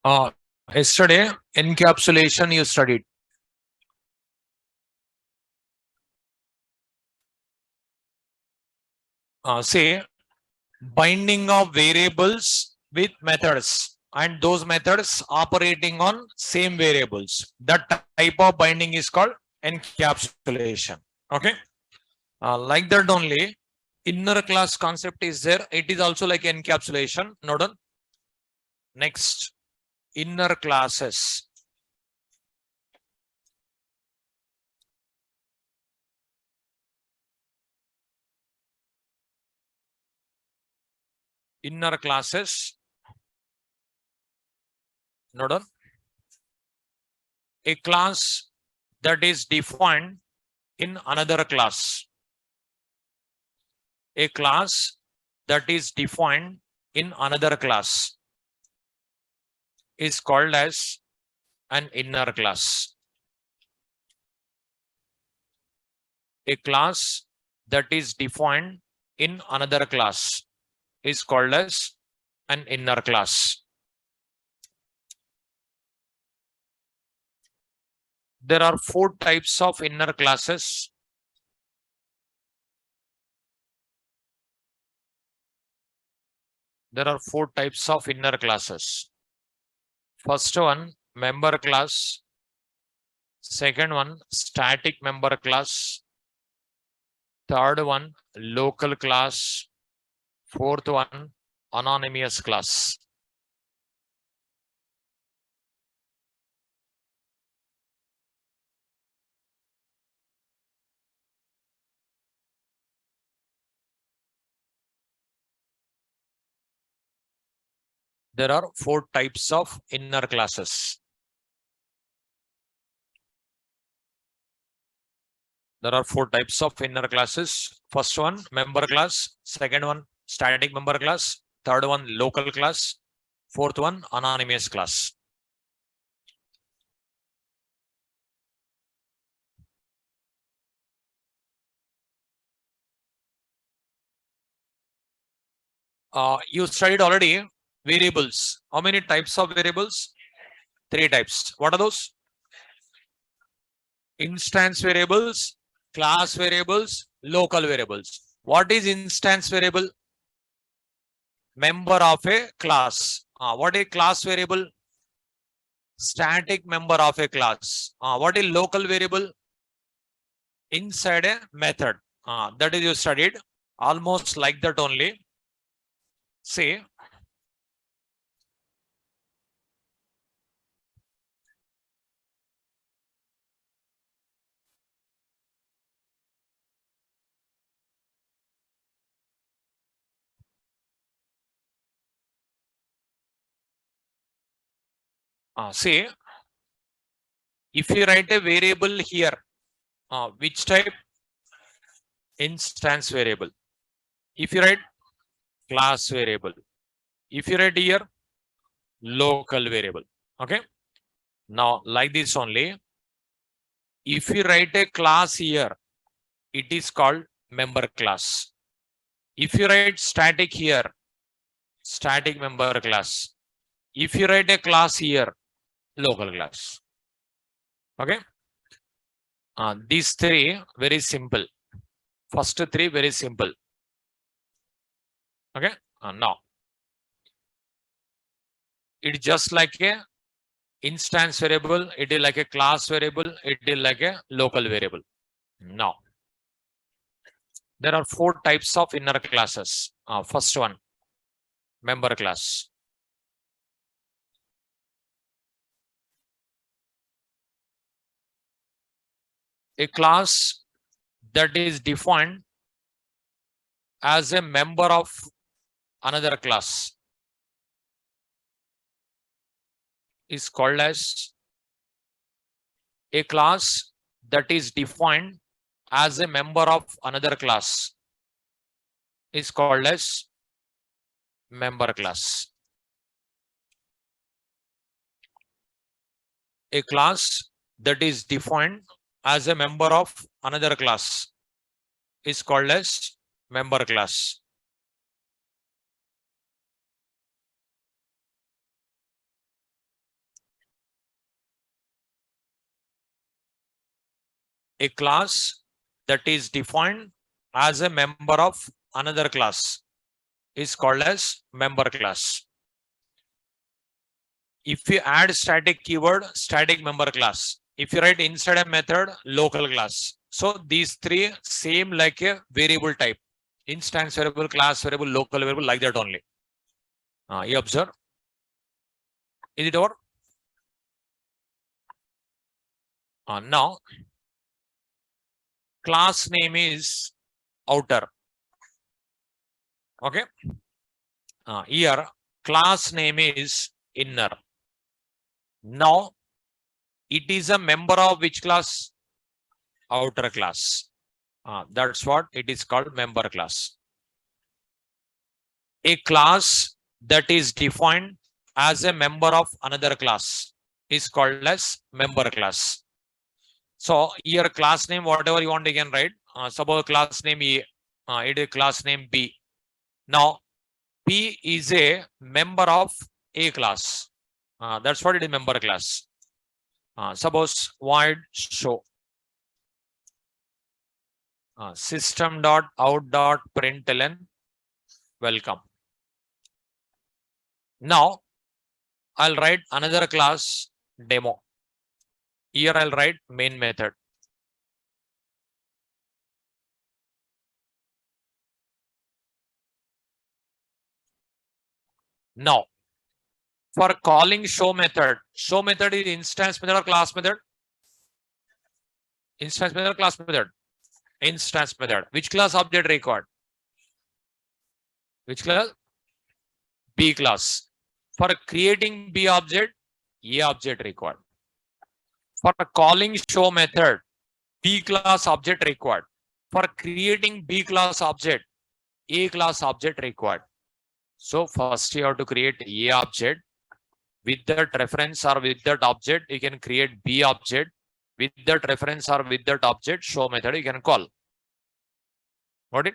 Uh, Yesterday, encapsulation you studied. Say binding of variables with methods and those methods operating on same variables. That type of binding is called encapsulation. Okay. Like that only, inner class concept is there. It is also like encapsulation. Note on. Next, inner classes. Inner classes. Note on. A class that is defined in another class. A class that is defined in another class is called as an inner class. A class that is defined in another class is called as an inner class. There are 4 types of inner classes. There are 4 types of inner classes. First one, member class. Second one, static member class. Third one, local class. Fourth one, anonymous class. There are 4 types of inner classes. There are 4 types of inner classes. First one, member class. Second one, static member class. Third one, local class. Fourth one, anonymous class. You studied already variables. How many types of variables? 3 types. What are those? Instance variables, class variables, local variables. What is instance variable? Member of a class. What is class variable? Static member of a class. What is local variable? Inside a method. That is you studied almost like that only. Say say if you write a variable here, which type? Instance variable. If you write class variable, if you write here local variable. Okay. Now like this only. If you write a class here, it is called member class. If you write static here, static member class. If you write a class here, local class. Okay. These 3 very simple. First 3 very simple. Okay. Now it's just like a instance variable. It is like a class variable. It is like a local variable. Now there are 4 types of inner classes. First one, member class. A class that is defined as a member of another class is called as a class that is defined as a member of another class is called as member class. A class that is defined as a member of another class is called as member class. A class that is defined as a member of another class is called as member class. If you add static keyword, static member class. If you write inside a method, local class. So these three same like a variable type. Instance variable, class variable, local variable, like that only. You observe. Is it over? Now, class name is outer. Okay. Here, class name is inner. Now, it is a member of which class? Outer class. That's what it is called, member class. A class that is defined as a member of another class is called as member class. So here class name, whatever you want, you can write. Suppose class name A, it is class name B. Now P is a member of A class. That's what it is, member class. Suppose void show system.out.println welcome. Now I'll write another class demo. Here I'll write main method. Now for calling show method is instance method or class method? Instance method or class method? Instance method. Which class object required? Which class? B class. For creating B object, A object required. For calling show method, B class object required. For creating B class object, A class object required. So first you have to create A object. With that reference or with that object, you can create B object. With that reference or with that object, show method you can call. Got it?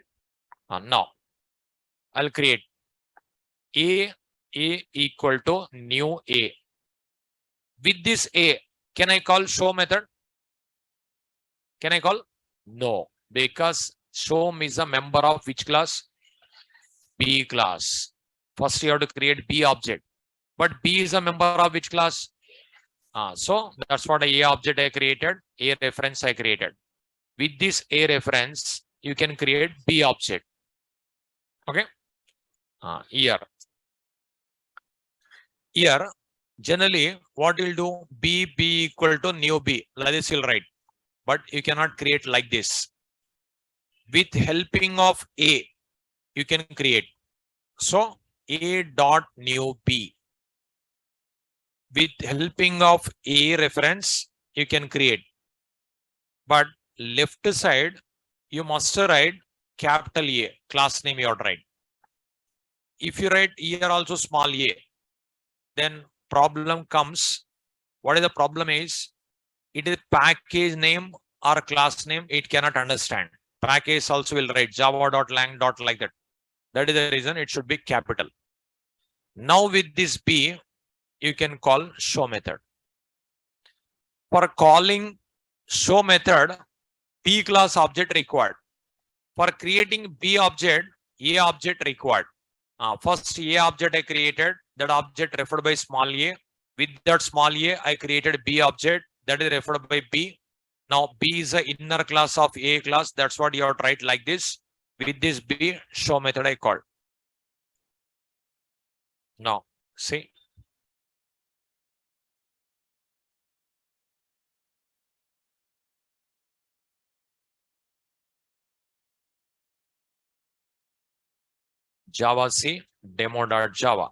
Now I'll create A equal to new A. With this A, can I call show method? Can I call? No, because show is a member of which class? B class. First you have to create B object. But B is a member of which class? So that's what A object I created, A reference I created. With this A reference, you can create B object. Okay. Here, generally, what you'll do, B equal to new B. Like this you'll write. But you cannot create like this. With helping of A, you can create. So A dot new B. With helping of A reference, you can create. But left side, you must write capital A, class name you have to write. If you write here also small a, then problem comes. What is the problem is, it is package name or class name, it cannot understand. Package also will write java.lang. Like that. That is the reason it should be capital. Now with this B, you can call show method. For calling show method, B class object required. For creating B object, A object required. First A object I created, that object referred by small a. With that small a, I created B object, that is referred by B. Now B is the inner class of A class. That's what you have to write like this. With this B, show method I called. Now, see. Java C demo.java.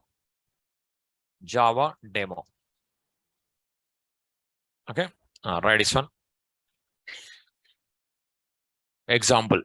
Java demo. Okay. Write this one. Example.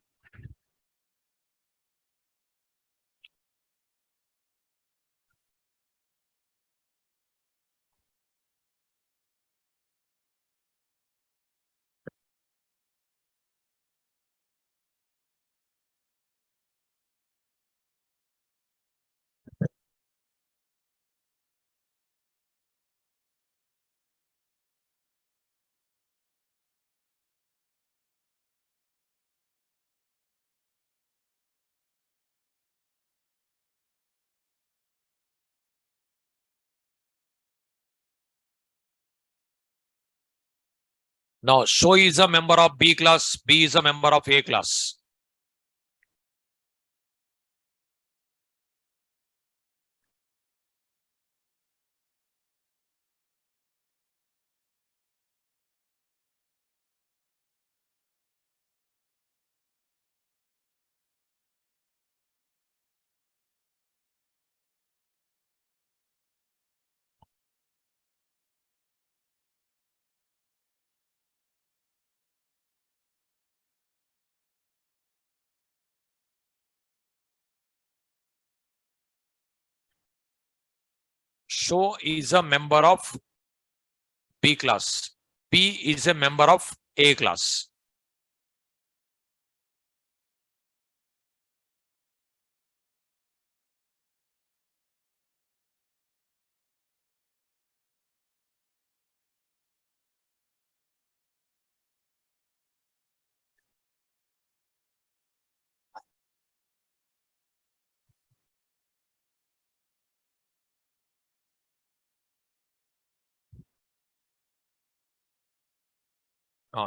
Now, show is a member of B class, B is a member of A class. Show is a member of B class. B is a member of A class.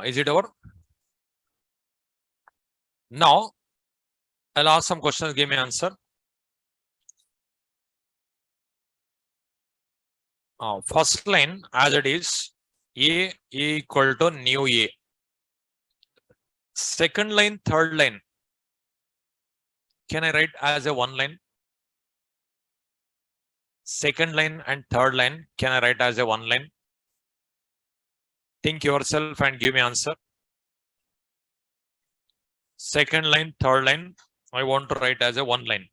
Is it over? Now, I'll ask some questions, give me answer. First line as it is, A equal to new A. Second line, third line, can I write as a one line? Second line and third line, can I write as a one line? Think yourself and give me answer. Second line, third line, I want to write as a one line.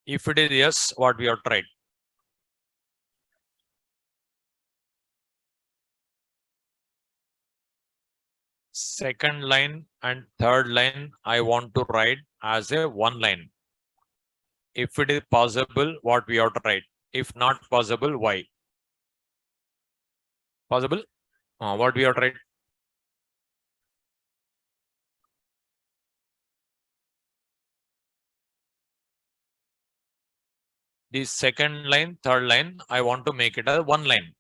If it is yes, what we have tried. Second line and third line, I want to write as a one line. If it is possible, what we have to write. If not possible, why? Possible? What we have to write? The second line, third line, I want to make it a one line.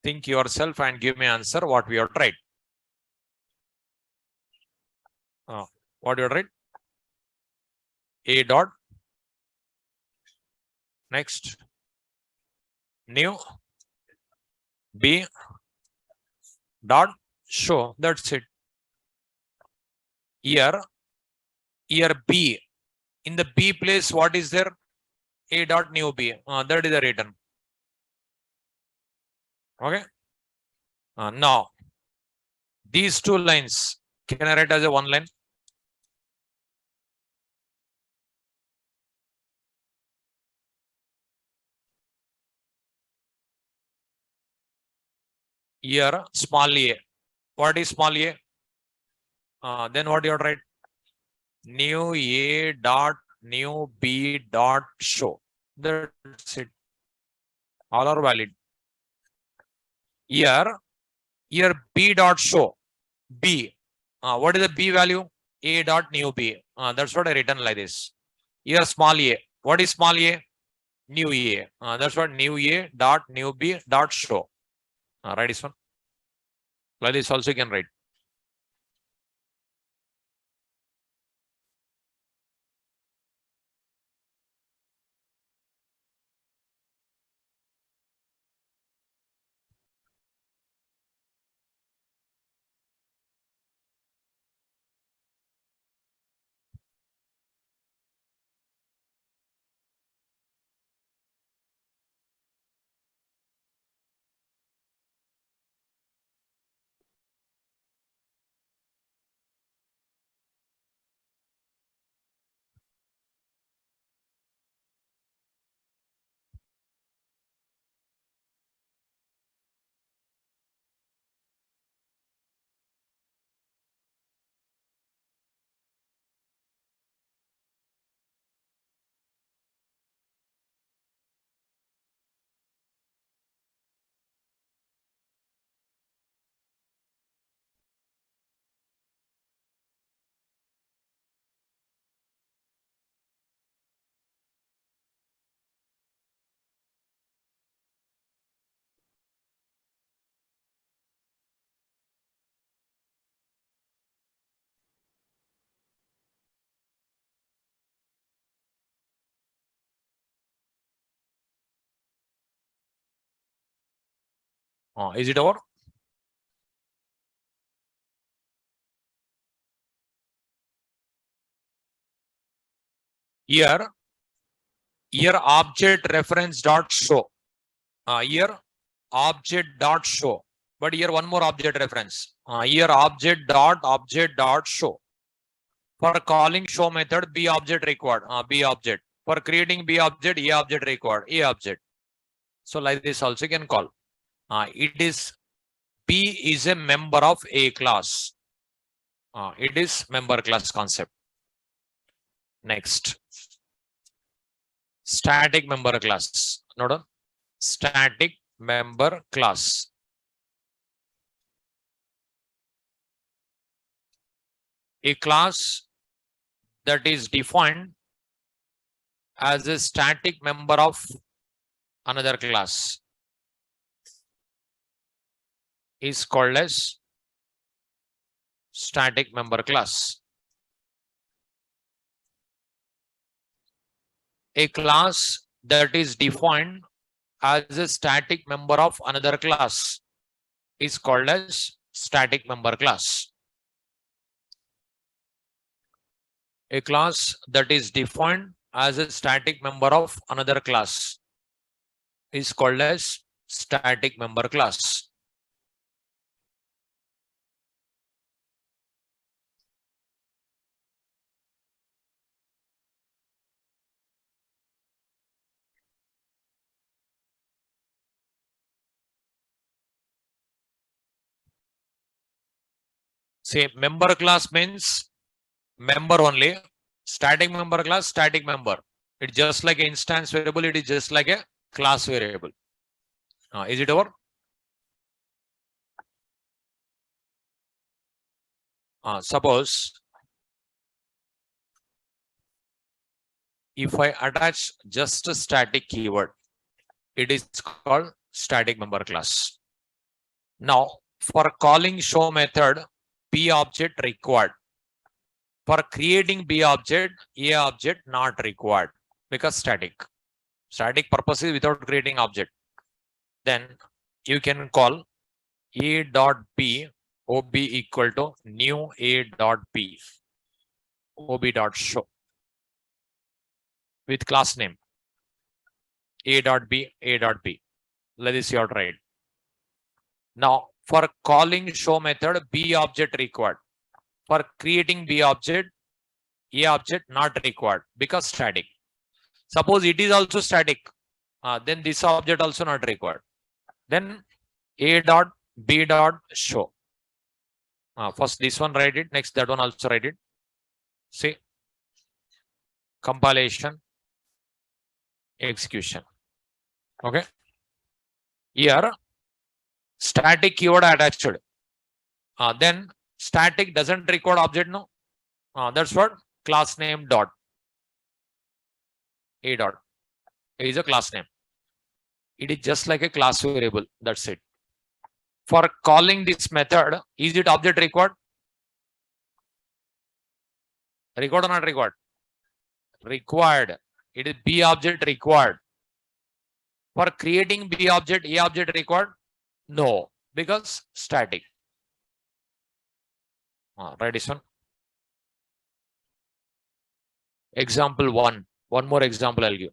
Think yourself and give me answer what we have tried. What you write? A dot. Next. New. B dot show. That's it. Here B. In the B place, what is there? A dot new B. That is the written. Okay. Now, these two lines, can I write as a one line? Here, small a. What is small a? Then what you have to write? New A dot new B dot show. That's it. All are valid. Here B dot show. B. What is the B value? A dot new B. That's what I written like this. Here small a. What is small a? New A. That's what new A dot new B dot show. Write this one. Like this also you can write. Is it over? Here object reference dot show. Here object dot show. But here one more object reference. Here object dot show. For calling show method, B object required. B object. For creating B object, A object required. A object. So like this also you can call. It is B is a member of A class. It is member class concept. Next. Static member class. Note static member class. A class that is defined as a static member of another class is called as static member class. A class that is defined as a static member of another class is called as static member class. A class that is defined as a static member of another class is called as static member class. Say member class means member only. Static member class, static member. It's just like an instance variable. It is just like a class variable. Is it over? Suppose if I attach just a static keyword, it is called static member class. Now, for calling show method, B object required. For creating B object, A object not required because static. Static purpose is without creating object. Then you can call A dot B OB equal to new A dot B OB dot show with class name A dot B A dot B. Let us see how to write. Now for calling show method, B object required. For creating B object, A object not required because static. Suppose it is also static, then this object also not required. Then A dot B dot show. First this one write it, next that one also write it. See, compilation, execution. Okay. Here static keyword attached. Then static doesn't record object, no. That's what class name dot A dot is a class name. It is just like a class variable. That's it. For calling this method, is it object required? Required or not required? Required. It is B object required. For creating B object, A object required? No, because static. Write this one. Example 1. One more example I'll give.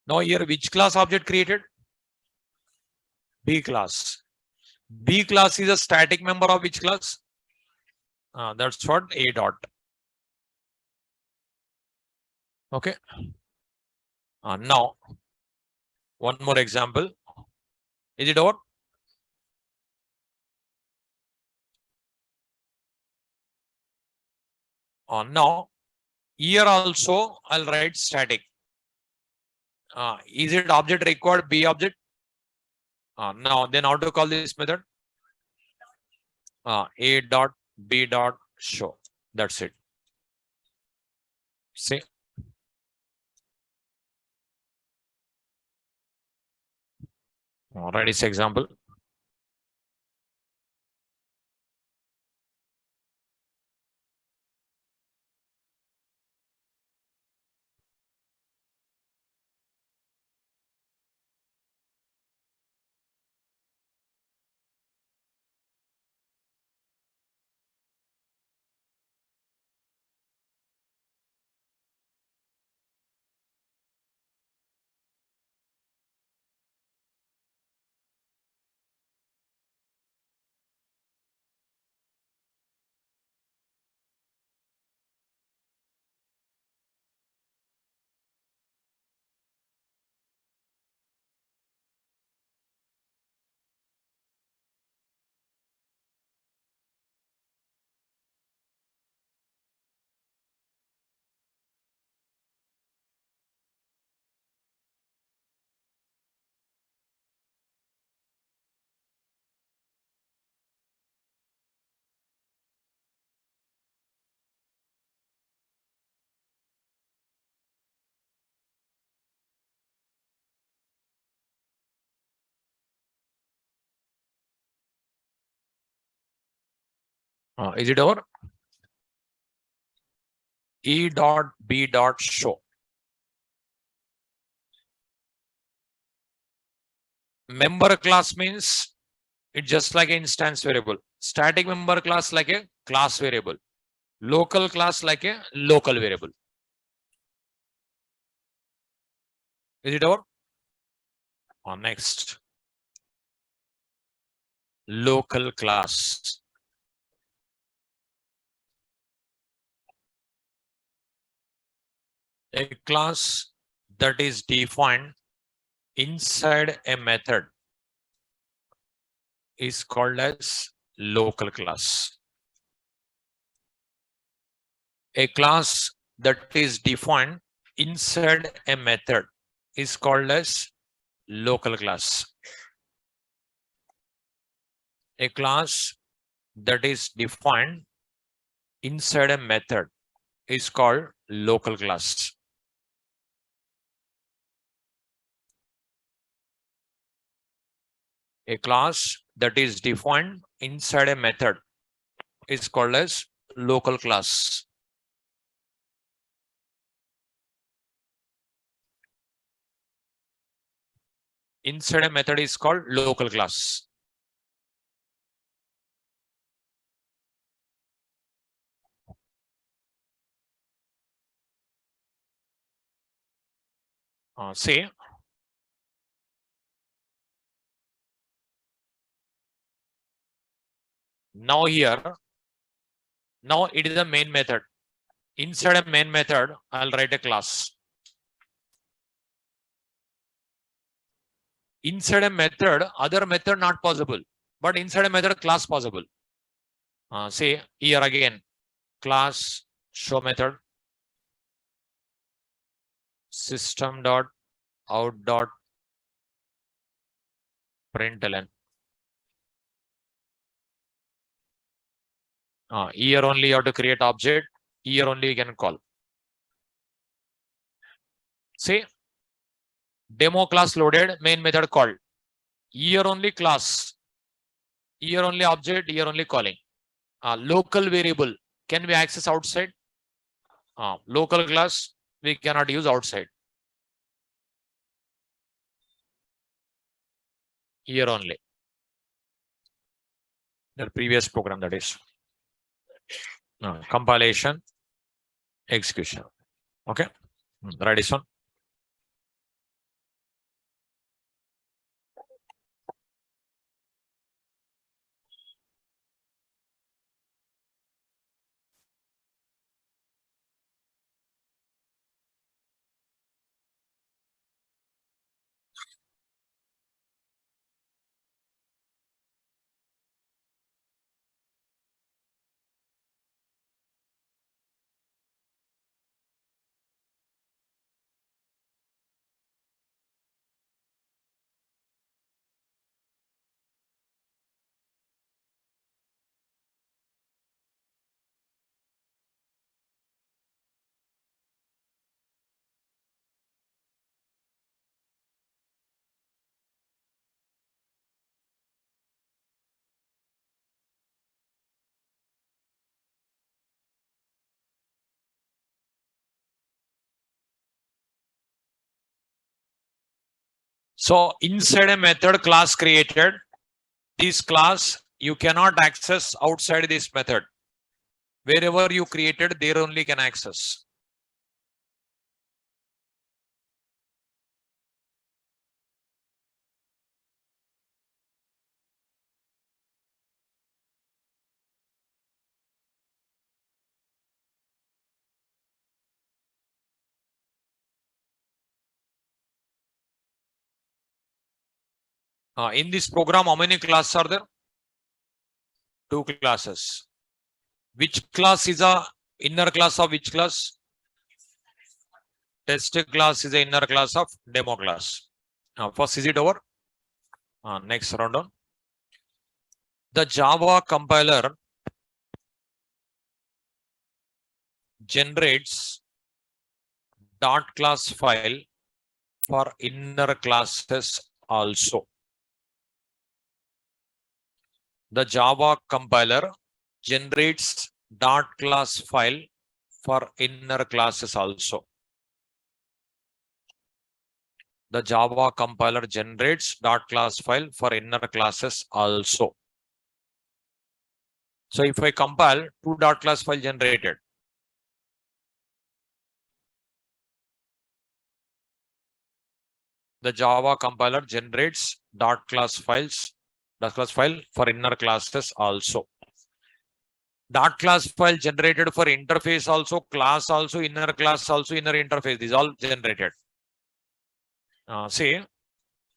Now here, which class object created? B class. B class is a static member of which class? That's what A dot. Okay. Now, one more example. Is it over? Now, here also I'll write static. Is it object required B object? Now, then how to call this method? A dot B dot show. That's it. See. Write this example. Is it over? E dot B dot show. Member class means it's just like an instance variable. Static member class like a class variable. Local class like a local variable. Is it over? Next. Local class. A class that is defined inside a method is called as local class. A class that is defined inside a method is called as local class. A class that is defined inside a method is called local class. A class that is defined inside a method is called as local class. Inside a method is called local class. Say now here, now it is a main method. Inside a main method, I'll write a class. Inside a method, other method not possible, but inside a method, class possible. Say here again, class show method, system dot out dot println. Here only you have to create object. Here only you can call. Say demo class loaded, main method called. Here only class. Here only object. Here only calling. Local variable can be accessed outside. Local class we cannot use outside. Here only. The previous program, that is. Compilation, execution. Okay. Write this one. So inside a method class created, this class you cannot access outside this method. Wherever you created, there only can access. In this program, how many classes are there? 2 classes. Which class is a inner class of which class? Test class is a inner class of demo class. First, is it over? Next round on. The Java compiler generates dot class file for inner classes also. The Java compiler generates dot class file for inner classes also. The Java compiler generates dot class file for inner classes also. So if I compile, 2 dot class file generated. The Java compiler generates dot class file for inner classes also. Dot class file generated for interface also, class also, inner class also, inner interface. These all generated. See,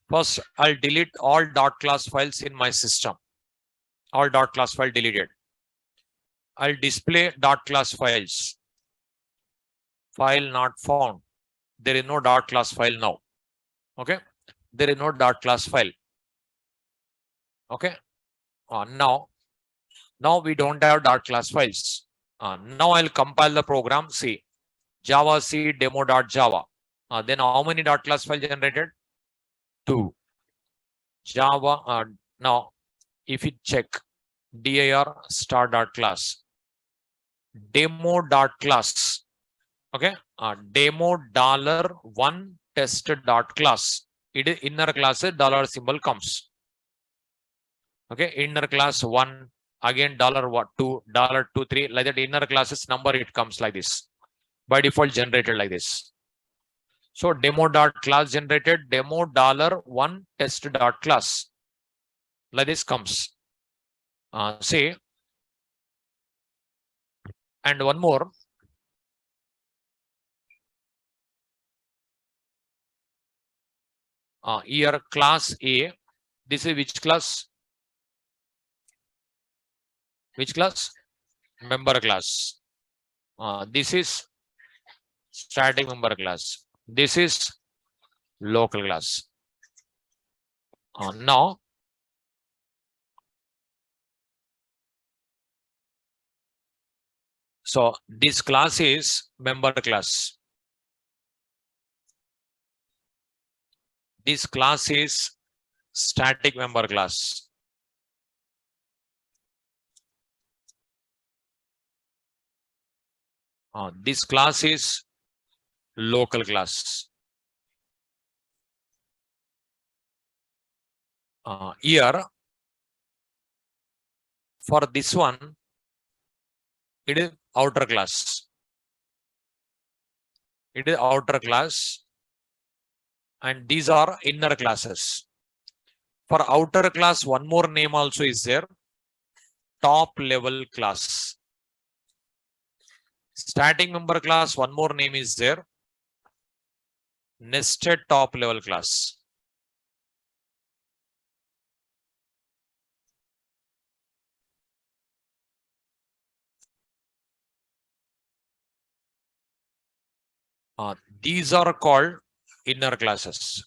first I'll delete all dot class files in my system. All dot class file deleted. I'll display dot class files. File not found. There is no dot class file now. Okay. There is no dot class file. Okay. Now we don't have dot class files. Now I'll compile the program. See, Java C demo.java. Then how many dot class file generated? 2. Java. Now, if you check dir star dot class, demo dot class. Okay. Demo $1 test dot class. It is inner class dollar symbol comes. Okay. Inner class 1. Again $2, $2, 3, like that inner classes number, it comes like this. By default generated like this. So demo dot class generated, demo $1 test dot class. Like this comes. Say, and one more. Here class A. This is which class? Which class? Member class. This is static member class. This is local class. Now, so this class is member class. This class is static member class. This class is local class. Here, for this one, it is outer class. It is outer class. And these are inner classes. For outer class, one more name also is there. Top level class. Static member class, one more name is there. Nested top level class. These are called inner classes.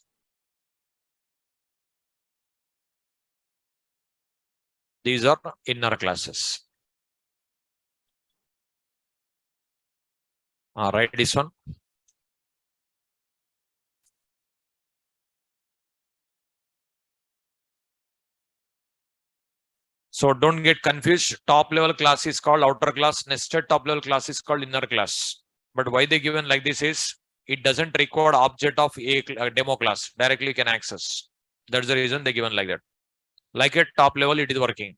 These are inner classes. Write this one. So don't get confused. Top level class is called outer class. Nested top level class is called inner class. But why they given like this is, it doesn't record object of a demo class. Directly you can access. That's the reason they given like that. Like at top level, it is working.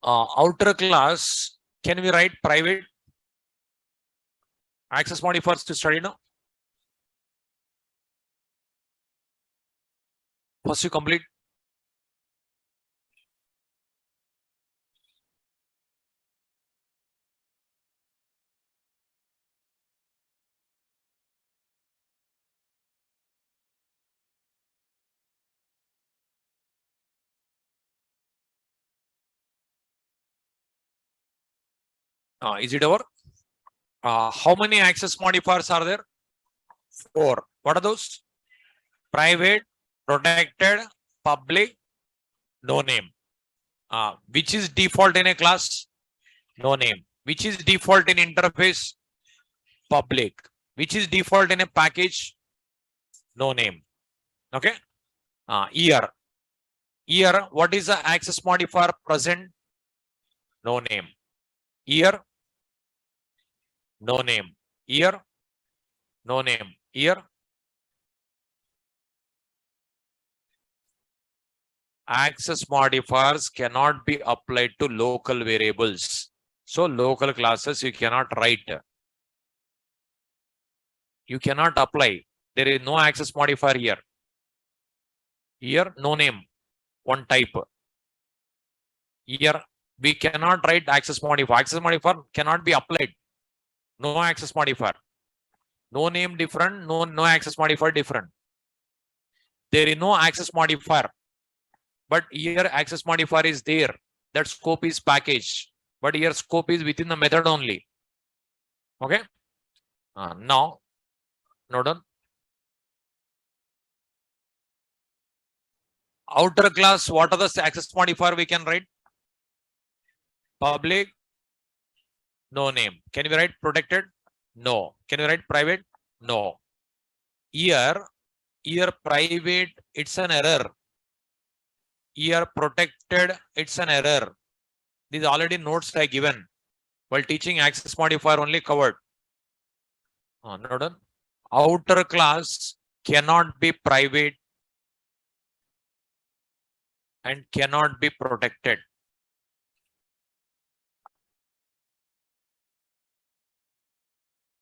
Outer class, can we write private access modifiers to study now? First you complete. Is it over? How many access modifiers are there? 4. What are those? Private, protected, public, no name. Which is default in a class? No name. Which is default in interface? Public. Which is default in a package? No name. Okay. Year. Year. What is the access modifier present? No name. Year. No name. Year. No name. Year. Access modifiers cannot be applied to local variables. So local classes you cannot write. You cannot apply. There is no access modifier here. Here, no name. One type. Here, we cannot write access modifier. Access modifier cannot be applied. No access modifier. No name different. No access modifier different. There is no access modifier. But here access modifier is there. That scope is package. But here scope is within the method only. Okay. Now, note on. Outer class, what are the access modifier we can write? Public, no name. Can we write protected? No. Can we write private? No. Here private, it's an error. Here protected, it's an error. These already notes I given while teaching access modifier only covered. Note on. Outer class cannot be private and cannot be protected.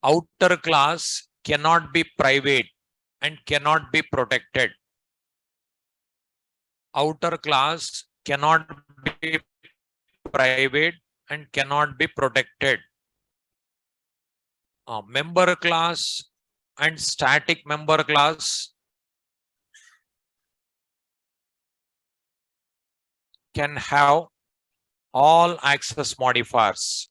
Outer class cannot be private and cannot be protected. Outer class cannot be private and cannot be protected. Member class and static member class can have all access modifiers.